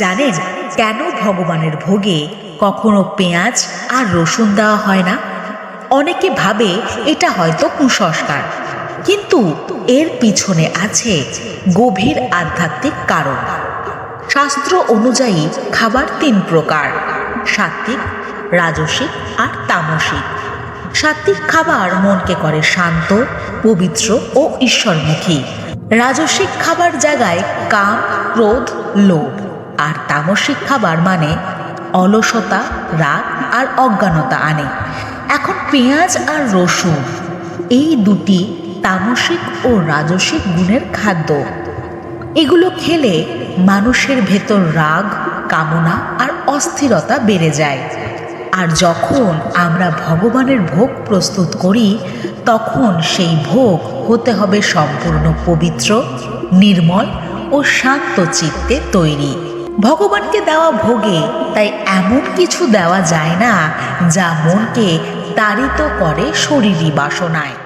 জানেন কেন ভগবানের ভোগে কখনো পেঁয়াজ আর রসুন দেওয়া হয় না? অনেকে ভাবে এটা হয়তো কুসংস্কার, কিন্তু এর পিছনে আছে গভীর আধ্যাত্মিক কারণ। শাস্ত্র অনুযায়ী খাবার ৩ প্রকার: সাত্ত্বিক, রাজসিক আর তামসিক। সাত্ত্বিক খাবার মনকে করে শান্ত, পবিত্র ও ঈশ্বরমুখী। রাজসিক খাবার জাগায় কাম, ক্রোধ, লোভ। আর তামসিক খাবার মানে অলসতা, রাগ আর অজ্ঞানতা আনে। এখন পেঁয়াজ আর রসুন এই দুটি তামসিক ও রাজসিক গুণের খাদ্য। এগুলো খেলে মানুষের ভেতর রাগ, কামনা আর অস্থিরতা বেড়ে যায়। আর যখন আমরা ভগবানের ভোগ প্রস্তুত করি, তখন সেই ভোগ হতে হবে সম্পূর্ণ পবিত্র, নির্মল ও শান্ত চিত্তে তৈরি। ভগবানকে দেওয়া ভোগে তাই এমন কিছু দেওয়া যায় না যা মনকে তাড়িত করে শরীরী বাসনায়।